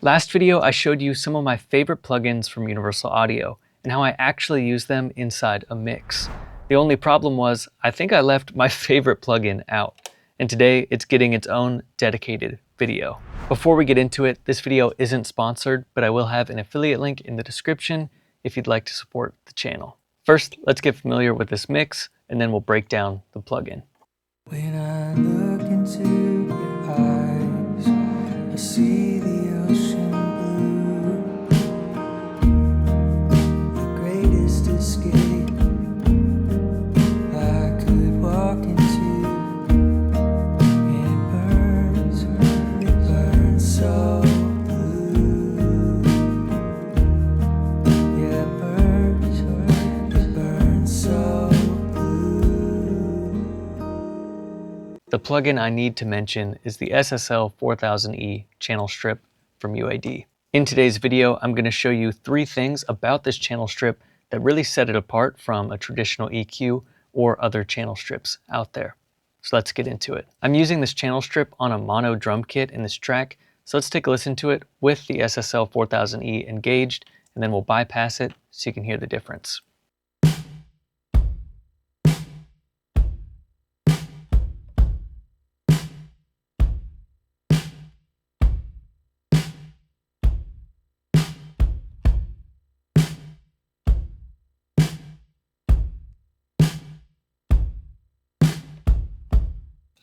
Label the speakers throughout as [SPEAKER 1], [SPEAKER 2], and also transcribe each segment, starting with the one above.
[SPEAKER 1] Last video, I showed you some of my favorite plugins from Universal Audio and how I actually use them inside a mix. The only problem was, I think I left my favorite plugin out, and today it's getting its own dedicated video. Before we get into it, this video isn't sponsored, but I will have an affiliate link in the description if you'd like to support the channel. First, let's get familiar with this mix, and then we'll break down the plugin.
[SPEAKER 2] When I look into your eyes, I see the ocean blue, the greatest escape I could walk into. It burns so blue. Yeah, it burns so blue.
[SPEAKER 1] The plugin I need to mention is the SSL 4000E channel strip from UAD. In today's video, I'm going to show you 3 things about this channel strip that really set it apart from a traditional EQ or other channel strips out there. So let's get into it. I'm using this channel strip on a mono drum kit in this track, so let's take a listen to it with the SSL 4000E engaged, and then we'll bypass it so you can hear the difference.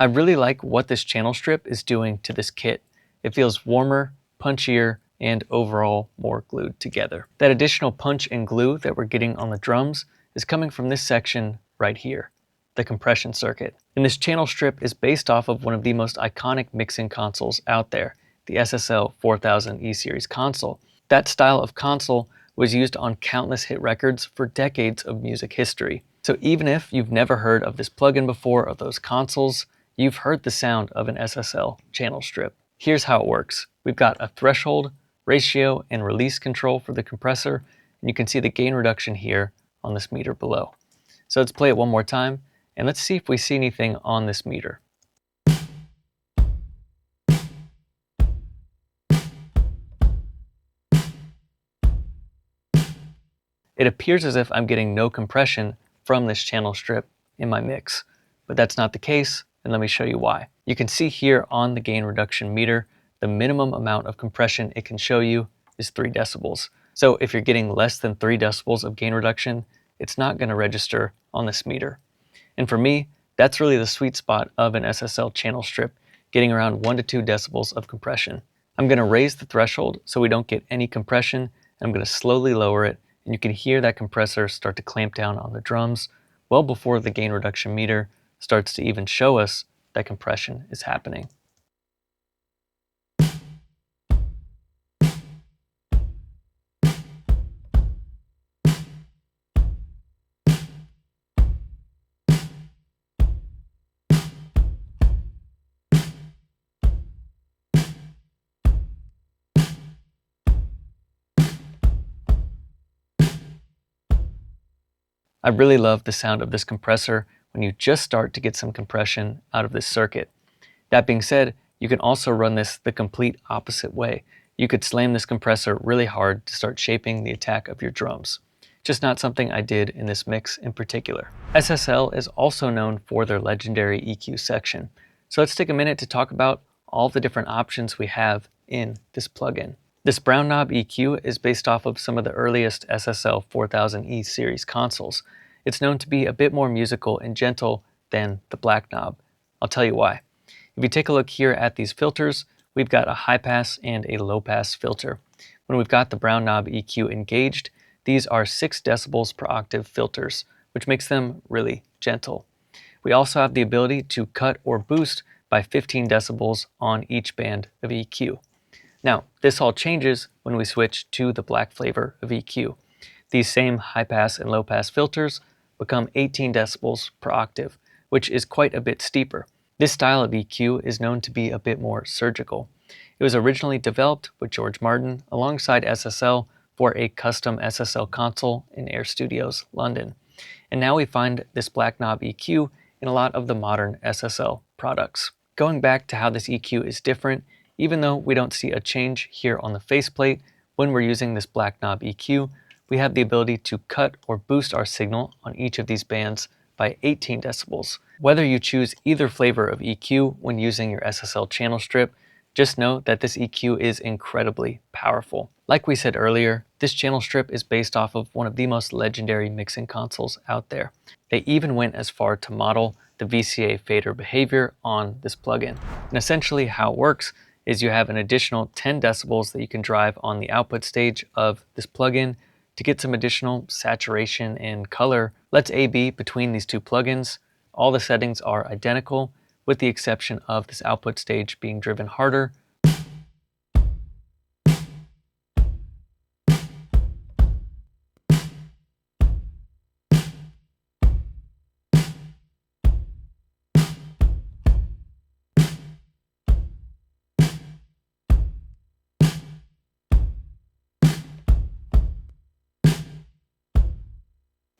[SPEAKER 1] I really like what this channel strip is doing to this kit. It feels warmer, punchier, and overall more glued together. That additional punch and glue that we're getting on the drums is coming from this section right here, the compression circuit. And this channel strip is based off of one of the most iconic mixing consoles out there, the SSL 4000E series console. That style of console was used on countless hit records for decades of music history. So even if you've never heard of this plugin before or those consoles, you've heard the sound of an SSL channel strip. Here's how it works. We've got a threshold, ratio, and release control for the compressor, and you can see the gain reduction here on this meter below. So let's play it one more time, and let's see if we see anything on this meter. It appears as if I'm getting no compression from this channel strip in my mix, but that's not the case. And let me show you why. You can see here on the gain reduction meter, the minimum amount of compression it can show you is 3 decibels. So if you're getting less than 3 decibels of gain reduction, it's not going to register on this meter. And for me, that's really the sweet spot of an SSL channel strip, getting around 1 to 2 decibels of compression. I'm going to raise the threshold so we don't get any compression, and I'm going to slowly lower it, and you can hear that compressor start to clamp down on the drums well before the gain reduction meter starts to even show us that compression is happening. I really love the sound of this compressor when you just start to get some compression out of this circuit. That being said, you can also run this the complete opposite way. You could slam this compressor really hard to start shaping the attack of your drums. Just not something I did in this mix in particular. SSL is also known for their legendary EQ section. So let's take a minute to talk about all the different options we have in this plugin. This brown knob EQ is based off of some of the earliest SSL 4000E series consoles. It's known to be a bit more musical and gentle than the black knob. I'll tell you why. If you take a look here at these filters, we've got a high pass and a low pass filter. When we've got the brown knob EQ engaged, these are 6 decibels per octave filters, which makes them really gentle. We also have the ability to cut or boost by 15 decibels on each band of EQ. Now, this all changes when we switch to the black flavor of EQ. These same high pass and low pass filters become 18 decibels per octave, which is quite a bit steeper. This style of EQ is known to be a bit more surgical. It was originally developed with George Martin alongside SSL for a custom SSL console in Air Studios, London. And now we find this black knob EQ in a lot of the modern SSL products. Going back to how this EQ is different, even though we don't see a change here on the faceplate when we're using this black knob EQ, we have the ability to cut or boost our signal on each of these bands by 18 decibels. Whether you choose either flavor of EQ when using your SSL channel strip, just know that this EQ is incredibly powerful. Like we said earlier, this channel strip is based off of one of the most legendary mixing consoles out there. They even went as far to model the VCA fader behavior on this plugin. And essentially how it works is you have an additional 10 decibels that you can drive on the output stage of this plugin to get some additional saturation and color. Let's A/B between these two plugins. All the settings are identical, with the exception of this output stage being driven harder.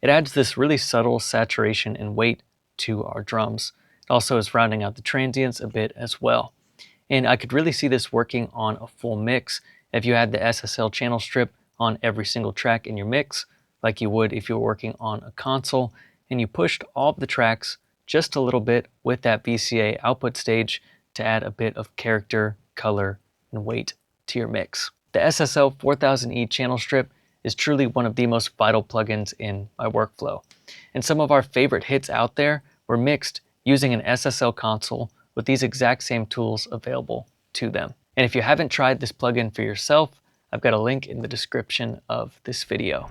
[SPEAKER 1] It adds this really subtle saturation and weight to our drums. It also is rounding out the transients a bit as well. And I could really see this working on a full mix if you had the SSL channel strip on every single track in your mix, like you would if you were working on a console, and you pushed all of the tracks just a little bit with that VCA output stage to add a bit of character, color, and weight to your mix. The SSL 4000E channel strip is truly one of the most vital plugins in my workflow. And some of our favorite hits out there were mixed using an SSL console with these exact same tools available to them. And if you haven't tried this plugin for yourself, I've got a link in the description of this video.